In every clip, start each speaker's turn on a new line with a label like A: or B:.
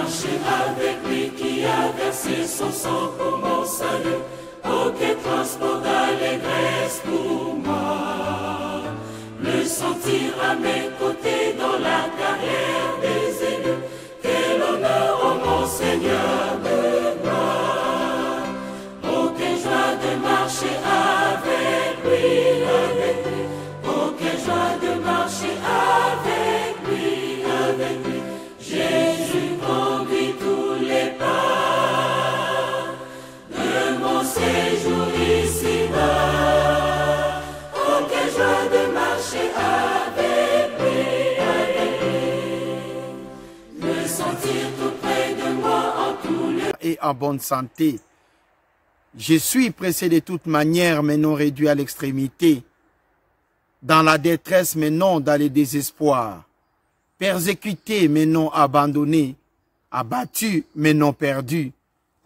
A: marché avec lui, qui a versé son sang pour mon salut. Oh, quel transport d'allégresse pour moi. Le sentir à mes côtés dans la carrière des élus. Quel honneur, oh mon Seigneur de gloire. Oh, quelle joie de marcher avec lui, avec lui. Oh, quelle joie de marcher avec lui, avec lui. Jésus conduit tous les pas de mon séjour ici-bas. Oh, quelle joie de marcher avec lui, me sentir tout près de moi en tous lieux.
B: Et en bonne santé. Je suis pressé de toute manière, mais non réduit à l'extrémité. Dans la détresse, mais non dans le désespoir. Persécuté, mais non abandonné. Abattu, mais non perdu.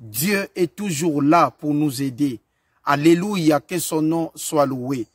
B: Dieu est toujours là pour nous aider. Alléluia, que son nom soit loué.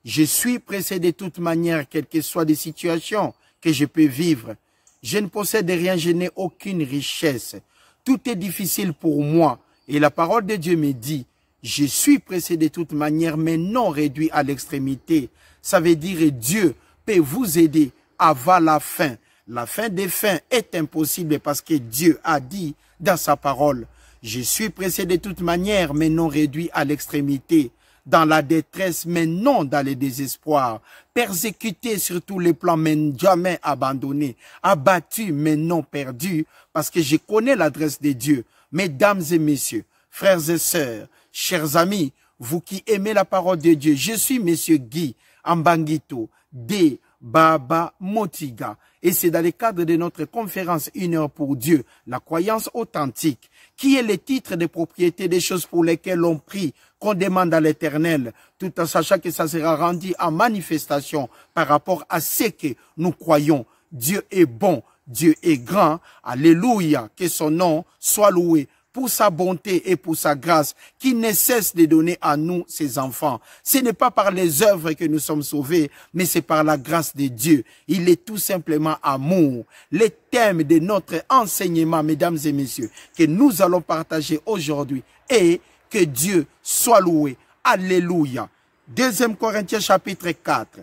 B: Je suis pressé de toute manière, quelles que soient les situations que je peux vivre. Je ne possède rien, je n'ai aucune richesse. Tout est difficile pour moi. Et la parole de Dieu me dit, je suis pressé de toute manière, mais non réduit à l'extrémité. Ça veut dire Dieu peut vous aider avant la fin. La fin des fins est impossible parce que Dieu a dit dans sa parole, je suis pressé de toute manière, mais non réduit à l'extrémité. Dans la détresse, mais non dans le désespoir. Persécuté sur tous les plans, mais jamais abandonné. Abattu, mais non perdu, parce que je connais l'adresse de Dieu. Mesdames et messieurs, frères et sœurs, chers amis, vous qui aimez la parole de Dieu, je suis Monsieur Guy Ambangito de Baba Motiga. Et c'est dans le cadre de notre conférence 1 heure pour Dieu, la croyance authentique, qui est le titre de propriété des choses pour lesquelles on prie, qu'on demande à l'Éternel, tout en sachant que ça sera rendu en manifestation par rapport à ce que nous croyons. Dieu est bon, Dieu est grand, alléluia, que son nom soit loué pour sa bonté et pour sa grâce qui ne cesse de donner à nous, ses enfants. Ce n'est pas par les œuvres que nous sommes sauvés, mais c'est par la grâce de Dieu. Il est tout simplement amour. Le thème de notre enseignement, mesdames et messieurs, que nous allons partager aujourd'hui est que Dieu soit loué. Alléluia. 2 Corinthiens chapitre 4.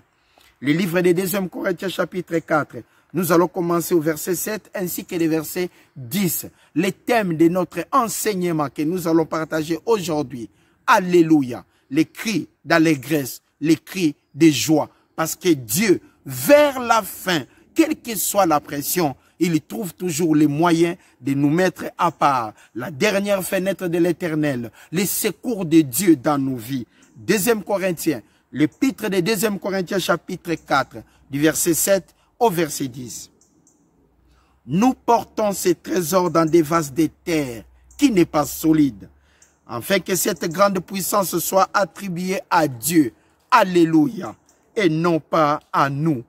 B: Le livre de 2 Corinthiens chapitre 4. Nous allons commencer au verset 7 ainsi que le verset 10. Le thème de notre enseignement que nous allons partager aujourd'hui. Alléluia. Les cris d'allégresse, les cris de joie. Parce que Dieu, vers la fin, quelle que soit la pression, il trouve toujours les moyens de nous mettre à part. La dernière fenêtre de l'Éternel, les secours de Dieu dans nos vies. 2 Corinthiens, l'épître de 2 Corinthiens chapitre 4, du verset 7 au verset 10. Nous portons ces trésors dans des vases de terre qui n'est pas solide, afin que cette grande puissance soit attribuée à Dieu. Alléluia. Et non pas à nous.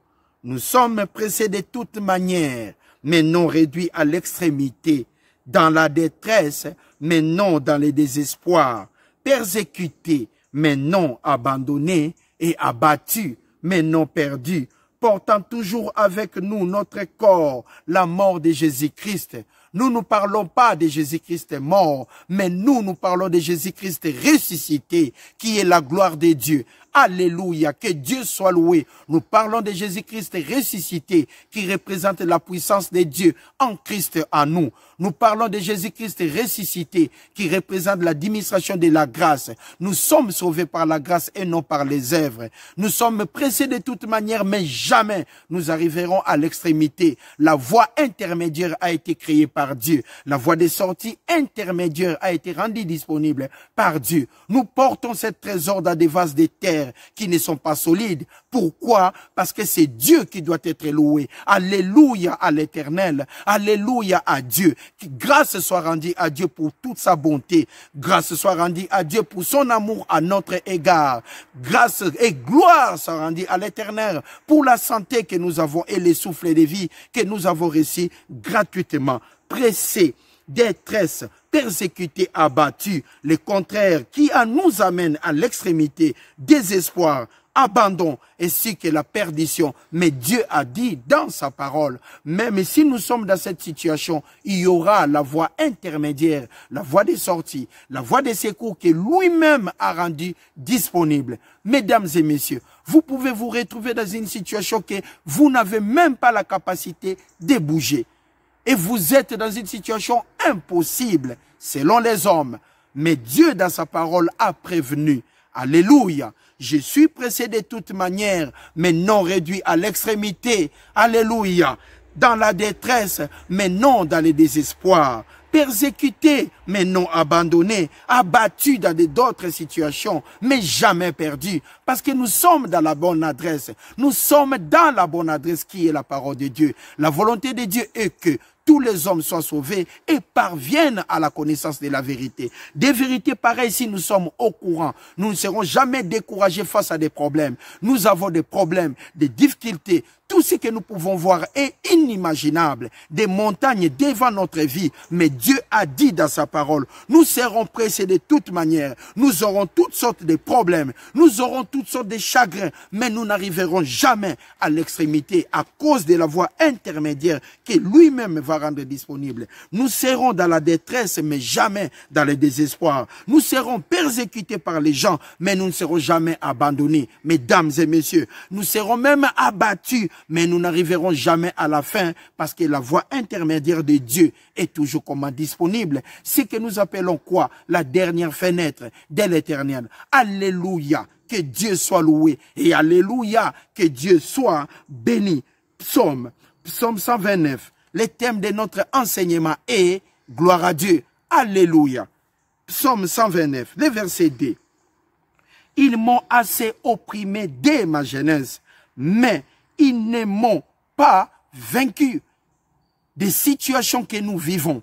B: Nous sommes pressés de toute manière, mais non réduits à l'extrémité, dans la détresse, mais non dans le désespoir, persécutés, mais non abandonnés, et abattus, mais non perdus, portant toujours avec nous notre corps, la mort de Jésus-Christ. Nous ne parlons pas de Jésus-Christ mort, mais nous parlons de Jésus-Christ ressuscité, qui est la gloire de Dieu. Alléluia, que Dieu soit loué. Nous parlons de Jésus-Christ ressuscité, qui représente la puissance de Dieu en Christ en nous. Nous parlons de Jésus-Christ ressuscité, qui représente la démonstration de la grâce. Nous sommes sauvés par la grâce et non par les œuvres. Nous sommes pressés de toute manière, mais jamais nous arriverons à l'extrémité. La voie intermédiaire a été créée par Dieu. La voie de sortie intermédiaire a été rendue disponible par Dieu. Nous portons ce trésor dans des vases de terre qui ne sont pas solides. Pourquoi? Parce que c'est Dieu qui doit être loué. Alléluia à l'Éternel. Alléluia à Dieu. Que grâce soit rendue à Dieu pour toute sa bonté. Grâce soit rendue à Dieu pour son amour à notre égard. Grâce et gloire soit rendue à l'Éternel pour la santé que nous avons et les souffles de vie que nous avons reçus gratuitement. Pressés détresse, persécutés, abattus, le contraire qui nous amène à l'extrémité, désespoir, abandon ainsi que la perdition. Mais Dieu a dit dans sa parole, même si nous sommes dans cette situation, il y aura la voie intermédiaire, la voie des sorties, la voie des secours que lui-même a rendue disponible. Mesdames et messieurs, vous pouvez vous retrouver dans une situation que vous n'avez même pas la capacité de bouger. Et vous êtes dans une situation impossible selon les hommes. Mais Dieu dans sa parole a prévenu. Alléluia. Je suis pressé de toute manière, mais non réduit à l'extrémité. Alléluia. Dans la détresse, mais non dans le désespoir. Persécuté, mais non abandonné. Abattu dans d'autres situations, mais jamais perdu. Parce que nous sommes dans la bonne adresse. Nous sommes dans la bonne adresse qui est la parole de Dieu. La volonté de Dieu est que tous les hommes soient sauvés et parviennent à la connaissance de la vérité. Des vérités pareilles, si nous sommes au courant, nous ne serons jamais découragés face à des problèmes. Nous avons des problèmes, des difficultés. Tout ce que nous pouvons voir est inimaginable. Des montagnes devant notre vie. Mais Dieu a dit dans sa parole, nous serons pressés de toute manière. Nous aurons toutes sortes de problèmes. Nous aurons toutes sortes de chagrins. Mais nous n'arriverons jamais à l'extrémité à cause de la voie intermédiaire que lui-même va rendre disponible. Nous serons dans la détresse, mais jamais dans le désespoir. Nous serons persécutés par les gens, mais nous ne serons jamais abandonnés. Mesdames et messieurs, nous serons même abattus, mais nous n'arriverons jamais à la fin parce que la voie intermédiaire de Dieu est toujours comme disponible. Ce que nous appelons quoi? La dernière fenêtre de l'Éternel. Alléluia, que Dieu soit loué et alléluia, que Dieu soit béni. Psaume 129. Le thème de notre enseignement est gloire à Dieu. Alléluia. Psaume 129, le verset 2. Ils m'ont assez opprimé dès ma jeunesse, mais ils ne m'ont pas vaincu. Des situations que nous vivons,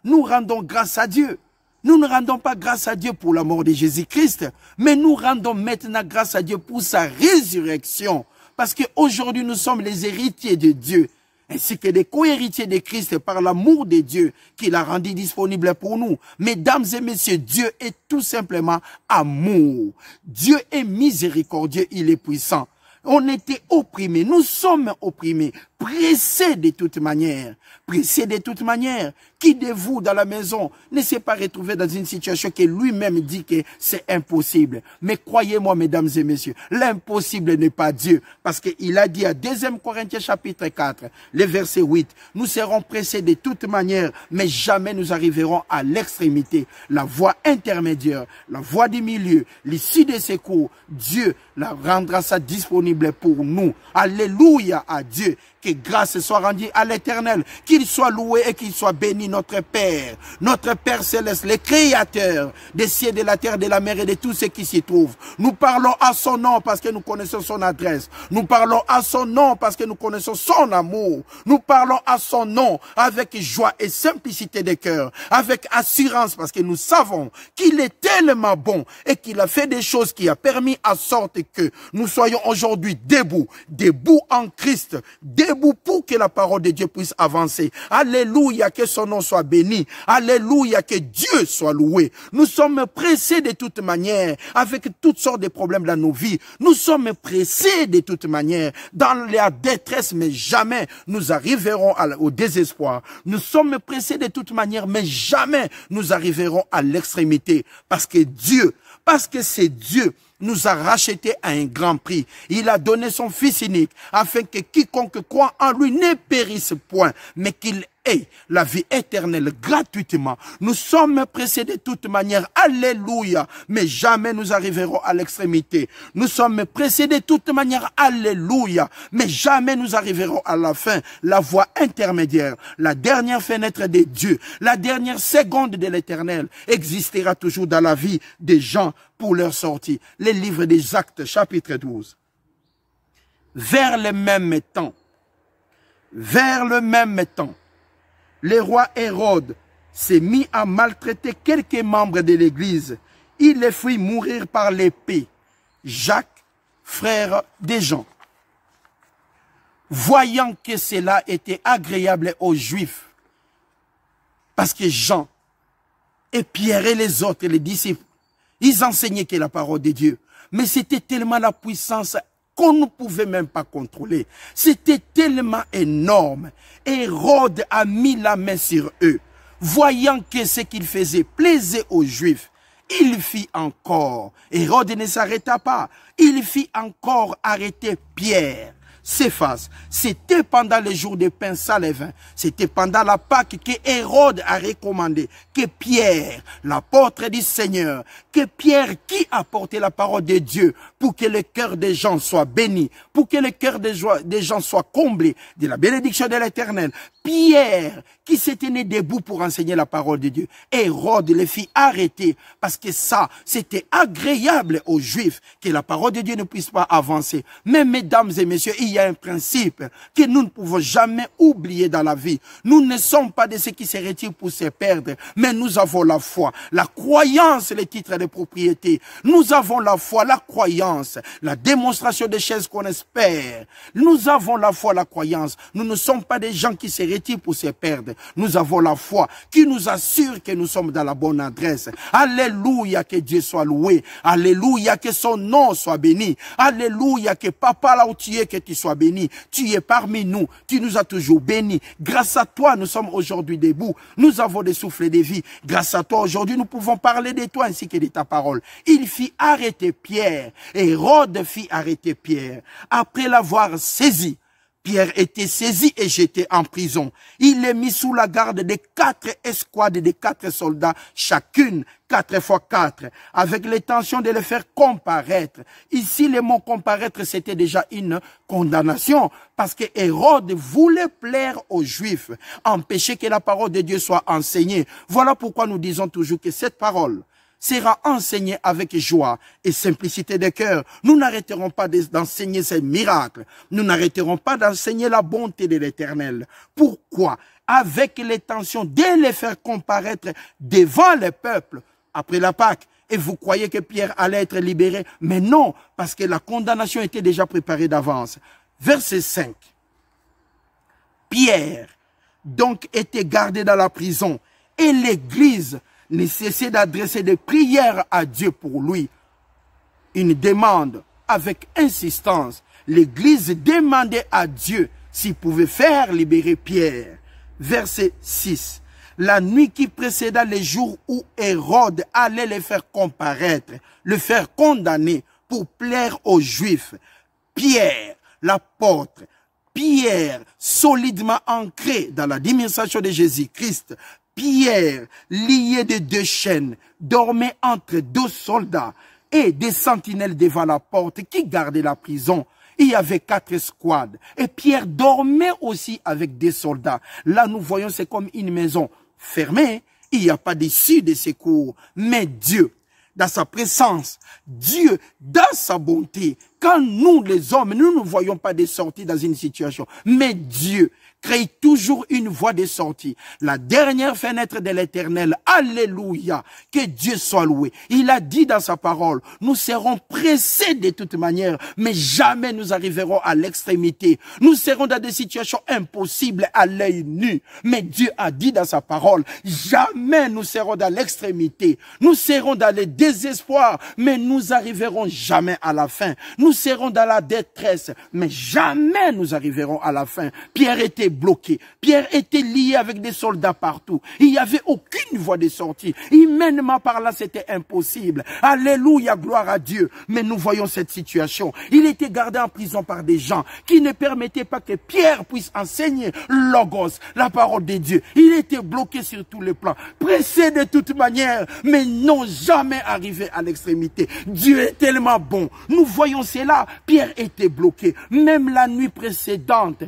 B: nous rendons grâce à Dieu. Nous ne rendons pas grâce à Dieu pour la mort de Jésus-Christ, mais nous rendons maintenant grâce à Dieu pour sa résurrection. Parce qu'aujourd'hui, nous sommes les héritiers de Dieu, ainsi que des co-héritiers de Christ par l'amour de Dieu qu'il a rendu disponible pour nous. Mesdames et messieurs, Dieu est tout simplement amour. Dieu est miséricordieux, il est puissant. On était opprimés, nous sommes opprimés, pressés de toute manière. Pressés de toute manière. Qui de vous dans la maison ne s'est pas retrouvé dans une situation que lui-même dit que c'est impossible? Mais croyez-moi, mesdames et messieurs, l'impossible n'est pas Dieu. Parce qu'il a dit à 2 Corinthiens chapitre 4, le verset 8, nous serons pressés de toute manière, mais jamais nous arriverons à l'extrémité. La voie intermédiaire, la voie du milieu, l'issue des secours, Dieu la rendra ça disponible pour nous. Alléluia à Dieu. Que grâce soit rendue à l'Éternel, qu'il soit loué et qu'il soit béni notre Père céleste, le Créateur des cieux, de la terre, de la mer et de tout ce qui s'y trouve. Nous parlons à son nom parce que nous connaissons son adresse. Nous parlons à son nom parce que nous connaissons son amour. Nous parlons à son nom avec joie et simplicité de cœur, avec assurance parce que nous savons qu'il est tellement bon et qu'il a fait des choses qui a permis à sorte que nous soyons aujourd'hui debout en Christ, debout pour que la parole de Dieu puisse avancer. Alléluia, que son nom soit béni. Alléluia, que Dieu soit loué. Nous sommes pressés de toute manière, avec toutes sortes de problèmes dans nos vies. Nous sommes pressés de toute manière, dans la détresse, mais jamais nous arriverons au désespoir. Nous sommes pressés de toute manière, mais jamais nous arriverons à l'extrémité. Parce que c'est Dieu nous a rachetés à un grand prix. Il a donné son Fils unique afin que quiconque croit en lui ne périsse point, mais qu'il ait la vie éternelle gratuitement. Nous sommes pressés de toute manière. Alléluia. Mais jamais nous arriverons à l'extrémité. Nous sommes pressés de toute manière. Alléluia. Mais jamais nous arriverons à la fin. La voie intermédiaire, la dernière fenêtre de Dieu, la dernière seconde de l'Éternel existera toujours dans la vie des gens pour leur sortie. Les livres des Actes, chapitre 12. Vers le même temps, le roi Hérode s'est mis à maltraiter quelques membres de l'Église. Il les fit mourir par l'épée. Jacques, frère des Jean. voyant que cela était agréable aux Juifs, parce que Jean et Pierre et les autres, les disciples, ils enseignaient que la parole de Dieu. Mais c'était tellement la puissance qu'on ne pouvait même pas contrôler. C'était tellement énorme. Hérode a mis la main sur eux. Voyant que ce qu'il faisait plaisait aux Juifs, il fit encore. Hérode ne s'arrêta pas. Il fit encore arrêter Pierre. Céphas, c'était pendant les jours de pain sans levain, c'était pendant la Pâque que Hérode a recommandé que Pierre, l'apôtre du Seigneur, que Pierre qui a porté la parole de Dieu pour que le cœur des gens soit béni, pour que le cœur des gens soit comblé de la bénédiction de l'Éternel, Pierre qui s'était né debout pour enseigner la parole de Dieu, Hérode le fit arrêter parce que ça, c'était agréable aux Juifs que la parole de Dieu ne puisse pas avancer. Mais mesdames et messieurs, il y a un principe que nous ne pouvons jamais oublier dans la vie. Nous ne sommes pas de ceux qui se retirent pour se perdre, mais nous avons la foi, la croyance, les titres de propriété. Nous avons la foi, la croyance, la démonstration des choses qu'on espère. Nous avons la foi, la croyance. Nous ne sommes pas des gens qui se retirent pour se perdre. Nous avons la foi qui nous assure que nous sommes dans la bonne adresse. Alléluia, que Dieu soit loué. Alléluia, que son nom soit béni. Alléluia, que papa là où tu es, que tu sois béni. Tu es parmi nous. Tu nous as toujours bénis. Grâce à toi, nous sommes aujourd'hui debout. Nous avons des souffles de vie. Grâce à toi, aujourd'hui, nous pouvons parler de toi ainsi que de ta parole. Il fit arrêter Pierre. Hérode fit arrêter Pierre. Après l'avoir saisi, Pierre était saisi et jeté en prison. Il est mis sous la garde de 4 escouades de 4 soldats, chacune 4 fois 4, avec l'intention de les faire comparaître. Ici, le mot comparaître, c'était déjà une condamnation, parce que Hérode voulait plaire aux Juifs, empêcher que la parole de Dieu soit enseignée. Voilà pourquoi nous disons toujours que cette parole sera enseigné avec joie et simplicité de cœur. Nous n'arrêterons pas d'enseigner ces miracles. Nous n'arrêterons pas d'enseigner la bonté de l'Éternel. Pourquoi? Avec l'intention de les faire comparaître devant le peuple après la Pâque. Et vous croyez que Pierre allait être libéré? Mais non, parce que la condamnation était déjà préparée d'avance. Verset 5. Pierre, donc, était gardé dans la prison et l'Église ne cessait d'adresser des prières à Dieu pour lui. Une demande avec insistance. L'Église demandait à Dieu s'il pouvait faire libérer Pierre. Verset 6. La nuit qui précéda les jours où Hérode allait le faire comparaître, le faire condamner pour plaire aux Juifs, Pierre, l'apôtre, Pierre, solidement ancré dans la dimension de Jésus-Christ, Pierre, lié de 2 chaînes, dormait entre 2 soldats et des sentinelles devant la porte qui gardaient la prison. Il y avait 4 escouades. Et Pierre dormait aussi avec des soldats. Là, nous voyons, c'est comme une maison fermée. Il n'y a pas d'issue de secours. Mais Dieu, dans sa présence, Dieu, dans sa bonté, quand nous, les hommes, nous ne voyons pas de sortie dans une situation, mais Dieu crée toujours une voie de sortie. La dernière fenêtre de l'Éternel, alléluia, que Dieu soit loué. Il a dit dans sa parole, nous serons pressés de toute manière, mais jamais nous arriverons à l'extrémité. Nous serons dans des situations impossibles à l'œil nu, mais Dieu a dit dans sa parole, jamais nous serons dans l'extrémité. Nous serons dans le désespoir, mais nous arriverons jamais à la fin. Nous serons dans la détresse, mais jamais nous arriverons à la fin. Pierre était bloqué. Pierre était lié avec des soldats partout. Il n'y avait aucune voie de sortie. Humainement parlant, c'était impossible. Alléluia, gloire à Dieu. Mais nous voyons cette situation. Il était gardé en prison par des gens qui ne permettaient pas que Pierre puisse enseigner Logos, la parole de Dieu. Il était bloqué sur tous les plans, pressé de toute manière, mais non jamais arrivé à l'extrémité. Dieu est tellement bon. Nous voyons cela. Pierre était bloqué. Même la nuit précédente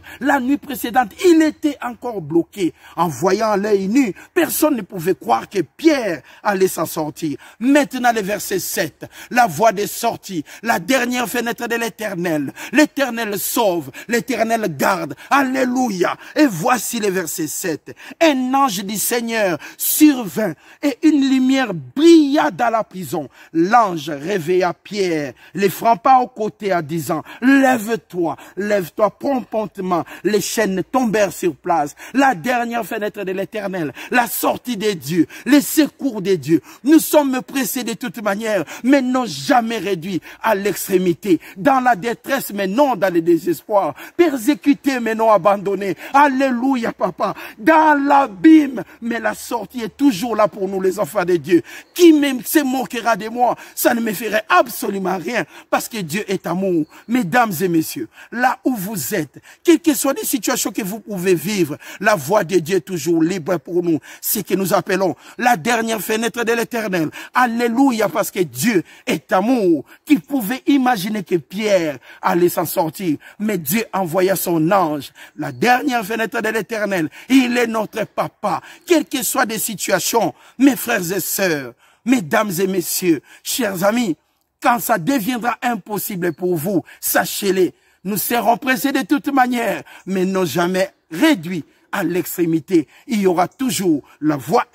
B: Regarde, il était encore bloqué. En voyant l'œil nu, personne ne pouvait croire que Pierre allait s'en sortir. Maintenant, le verset 7, la voie des sorties, la dernière fenêtre de l'Éternel. L'Éternel sauve, l'Éternel garde. Alléluia. Et voici le verset 7. Un ange du Seigneur survint et une lumière brilla dans la prison. L'ange réveilla Pierre, les frappa au côté en disant, lève-toi, lève-toi promptement. Les chaînes tombèrent sur place. La dernière fenêtre de l'Éternel, la sortie des dieux, les secours des dieux. Nous sommes pressés de toute manière, mais non jamais réduits à l'extrémité. Dans la détresse, mais non dans le désespoir. Persécutés, mais non abandonnés. Alléluia, papa. Dans l'abîme, mais la sortie est toujours là pour nous, les enfants de Dieu. Qui même se moquera de moi, ça ne me ferait absolument rien, parce que Dieu est amour. Mesdames et messieurs, là où vous êtes, quelles que soient les situations que vous pouvez vivre, la voix de Dieu est toujours libre pour nous. C'est ce que nous appelons la dernière fenêtre de l'Éternel. Alléluia, parce que Dieu est amour. Qui pouvait imaginer que Pierre allait s'en sortir, mais Dieu envoya son ange. La dernière fenêtre de l'Éternel, il est notre papa. Quelles que soient les situations, mes frères et sœurs, mesdames et messieurs, chers amis, quand ça deviendra impossible pour vous, sachez-le, nous serons pressés de toute manière, mais non jamais réduits à l'extrémité. Il y aura toujours la voie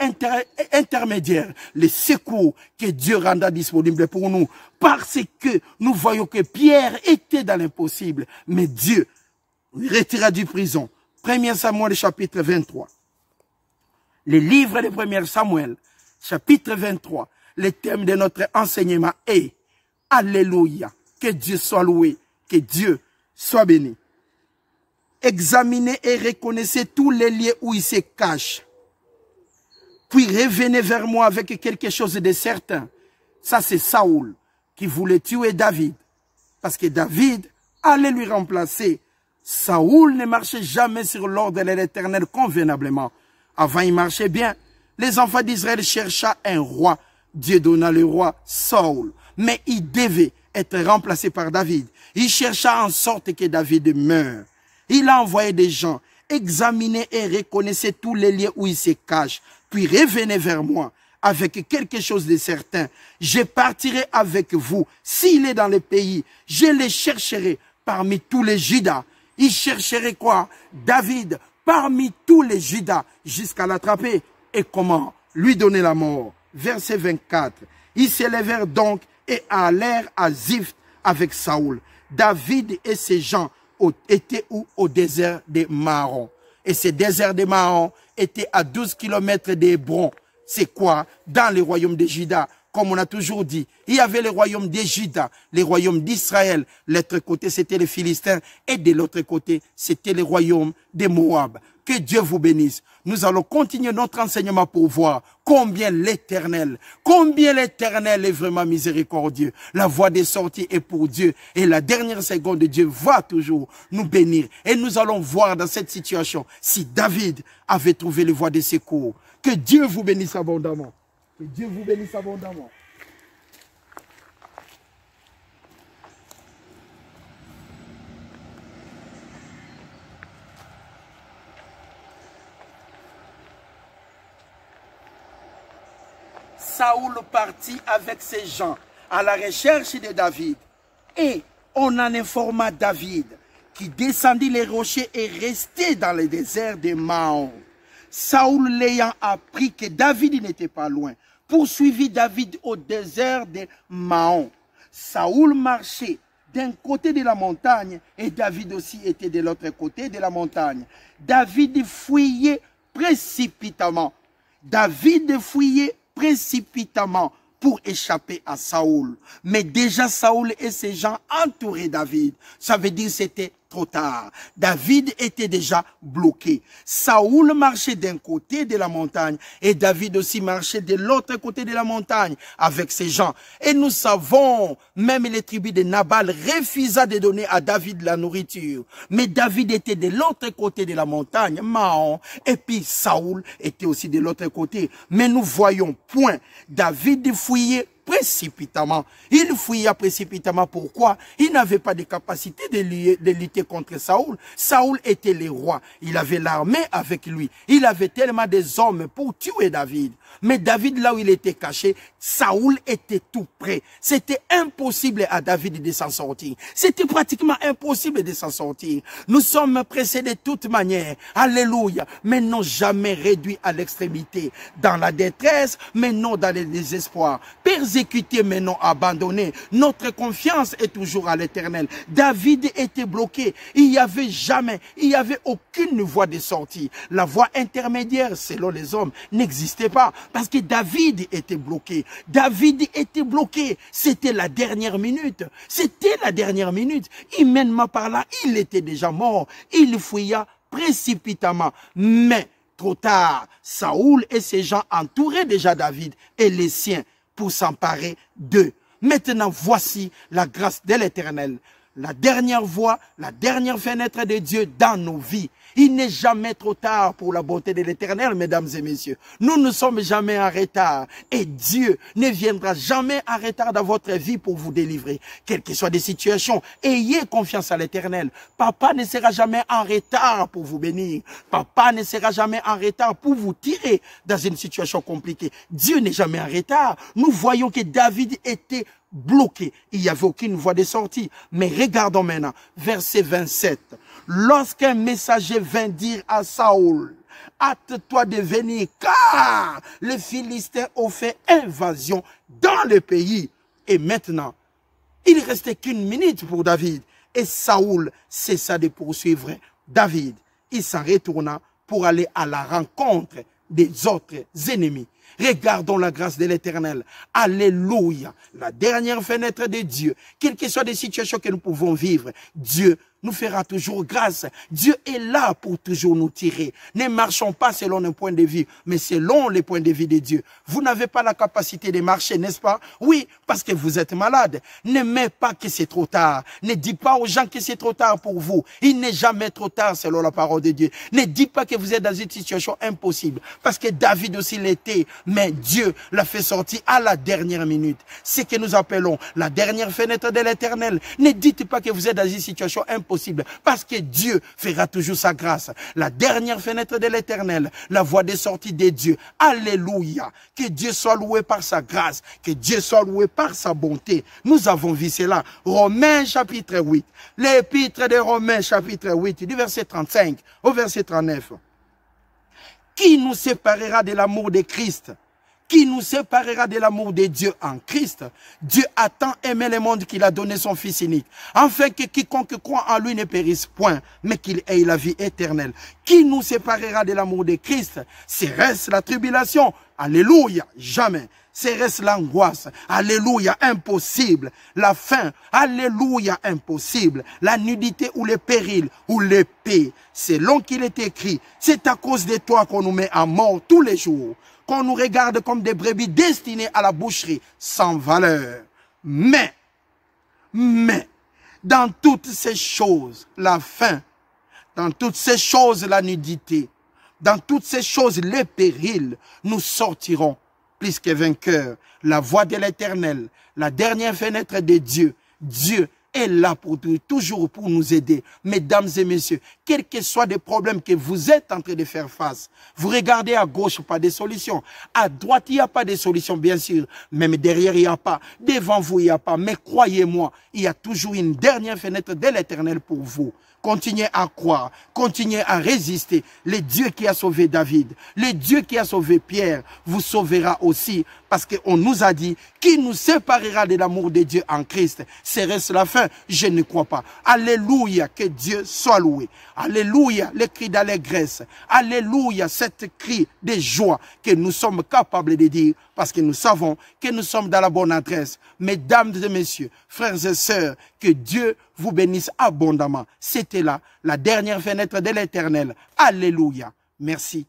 B: intermédiaire, les secours que Dieu rendra disponibles pour nous, parce que nous voyons que Pierre était dans l'impossible, mais Dieu le retira du prison. 1 Samuel chapitre 23. Le livre de 1 Samuel chapitre 23, le thème de notre enseignement est Alléluia, que Dieu soit loué, que Dieu soit béni. Examinez et reconnaissez tous les lieux où il se cache. Puis revenez vers moi avec quelque chose de certain. Ça, c'est Saoul qui voulait tuer David. Parce que David allait lui remplacer. Saoul ne marchait jamais sur l'ordre de l'Éternel convenablement. Avant, il marchait bien. Les enfants d'Israël cherchaient un roi. Dieu donna le roi Saoul. Mais il devait être remplacé par David. Il chercha en sorte que David meure. Il a envoyé des gens. Examinez et reconnaissez tous les lieux où il se cache. Puis revenez vers moi avec quelque chose de certain. Je partirai avec vous. S'il est dans le pays, je le chercherai parmi tous les Judas. Il chercherait quoi? David parmi tous les Judas jusqu'à l'attraper. Et comment? Lui donner la mort. Verset 24. Ils s'élevèrent donc et allèrent à Ziph avec Saoul. David et ses gens étaient où? Au désert de Maron. Et ce désert de Maron était à 12 km d'Hébron. C'est quoi? Dans le royaume de Juda. Comme on a toujours dit, il y avait le royaume de Juda, le royaume d'Israël. L'autre côté, c'était les Philistins. Et de l'autre côté, c'était le royaume de Moab. Que Dieu vous bénisse. Nous allons continuer notre enseignement pour voir combien l'Éternel est vraiment miséricordieux. La voie des sorties est pour Dieu. Et la dernière seconde de Dieu va toujours nous bénir. Et nous allons voir dans cette situation si David avait trouvé les voies de secours. Que Dieu vous bénisse abondamment. Que Dieu vous bénisse abondamment. Saoul partit avec ses gens à la recherche de David. Et on en informa David qui descendit les rochers et restait dans le désert de Maon. Saoul l'ayant appris que David n'était pas loin, poursuivit David au désert de Maon. Saoul marchait d'un côté de la montagne et David aussi était de l'autre côté de la montagne. David fuyait précipitamment. Pour échapper à Saoul. Mais déjà Saoul et ses gens entouraient David. Ça veut dire que c'était trop tard. David était déjà bloqué. Saoul marchait d'un côté de la montagne et David aussi marchait de l'autre côté de la montagne avec ses gens. Et nous savons, même les tribus de Nabal refusa de donner à David la nourriture. Mais David était de l'autre côté de la montagne, Maon, et puis Saoul était aussi de l'autre côté. Mais nous voyons point. David fuyait précipitamment. Il fuya précipitamment. Pourquoi? Il n'avait pas de capacité de lutter contre Saoul. Saoul était le roi. Il avait l'armée avec lui. Il avait tellement des hommes pour tuer David. Mais David, là où il était caché, Saoul était tout près. C'était impossible à David de s'en sortir. C'était pratiquement impossible de s'en sortir. Nous sommes pressés de toute manière. Alléluia. Mais non jamais réduits à l'extrémité. Dans la détresse, mais non dans le désespoir. Persécutés, mais non abandonnés. Notre confiance est toujours à l'Éternel. David était bloqué. Il n'y avait aucune voie de sortie. La voie intermédiaire, selon les hommes, n'existait pas. Parce que David était bloqué. David était bloqué. C'était la dernière minute. C'était la dernière minute. Humainement par là, il était déjà mort. Il fuya précipitamment. Mais trop tard, Saoul et ses gens entouraient déjà David et les siens pour s'emparer d'eux. Maintenant, voici la grâce de l'Éternel. La dernière voie, la dernière fenêtre de Dieu dans nos vies. Il n'est jamais trop tard pour la bonté de l'Éternel, mesdames et messieurs. Nous ne sommes jamais en retard. Et Dieu ne viendra jamais en retard dans votre vie pour vous délivrer. Quelles que soient les situations, ayez confiance à l'Éternel. Papa ne sera jamais en retard pour vous bénir. Papa ne sera jamais en retard pour vous tirer dans une situation compliquée. Dieu n'est jamais en retard. Nous voyons que David était bloqué. Il n'y avait aucune voie de sortie. Mais regardons maintenant, verset 27. Lorsqu'un messager vint dire à Saoul, hâte-toi de venir, car les Philistins ont fait invasion dans le pays. Et maintenant, il ne restait qu'une minute pour David. Et Saoul cessa de poursuivre David. Il s'en retourna pour aller à la rencontre des autres ennemis. Regardons la grâce de l'Éternel. Alléluia. La dernière fenêtre de Dieu. Quelles que soient les situations que nous pouvons vivre, Dieu nous fera toujours grâce. Dieu est là pour toujours nous tirer. Ne marchons pas selon nos points de vue, mais selon les points de vue de Dieu. Vous n'avez pas la capacité de marcher, n'est-ce pas? Oui, parce que vous êtes malade. N'aimez pas que c'est trop tard. Ne dites pas aux gens que c'est trop tard pour vous. Il n'est jamais trop tard selon la parole de Dieu. Ne dites pas que vous êtes dans une situation impossible, parce que David aussi l'était, mais Dieu l'a fait sortir à la dernière minute. Ce que nous appelons la dernière fenêtre de l'Éternel. Ne dites pas que vous êtes dans une situation impossible, parce que Dieu fera toujours sa grâce. La dernière fenêtre de l'Éternel, la voie de sortie de Dieu. Alléluia. Que Dieu soit loué par sa grâce, que Dieu soit loué par sa bonté. Nous avons vu cela. Romains chapitre 8. L'épître de Romains chapitre 8, du verset 35 au verset 39. Qui nous séparera de l'amour de Christ? Qui nous séparera de l'amour de Dieu en Christ? Dieu a tant aimé le monde qu'il a donné son Fils unique, afin que quiconque croit en lui ne périsse point, mais qu'il ait la vie éternelle. Qui nous séparera de l'amour de Christ? Serait-ce la tribulation? Alléluia, jamais. Serait-ce l'angoisse? Alléluia, impossible. La faim? Alléluia, impossible. La nudité ou le péril ou l'épée? Selon qu'il est écrit, c'est à cause de toi qu'on nous met à mort tous les jours, qu'on nous regarde comme des brebis destinées à la boucherie, sans valeur. Mais, dans toutes ces choses, la faim, dans toutes ces choses, la nudité, dans toutes ces choses, les périls, nous sortirons plus que vainqueurs. La voie de l'Éternel, la dernière fenêtre de Dieu. Dieu est là pour toujours pour nous aider. Mesdames et messieurs, quels que soient les problèmes que vous êtes en train de faire face, vous regardez à gauche, pas de solution. À droite, il n'y a pas de solution, bien sûr. Même derrière, il n'y a pas. Devant vous, il n'y a pas. Mais croyez-moi, il y a toujours une dernière fenêtre de l'Éternel pour vous. Continuez à croire, continuez à résister. Le Dieu qui a sauvé David, le Dieu qui a sauvé Pierre, vous sauvera aussi. Parce qu'on nous a dit, qui nous séparera de l'amour de Dieu en Christ? Serait-ce la fin? Je ne crois pas. Alléluia, que Dieu soit loué. Alléluia, les cris d'allégresse. Alléluia, cette cri de joie que nous sommes capables de dire, parce que nous savons que nous sommes dans la bonne adresse. Mesdames et messieurs, frères et sœurs, que Dieu vous bénisse abondamment. C'était là la dernière fenêtre de l'Éternel. Alléluia. Merci.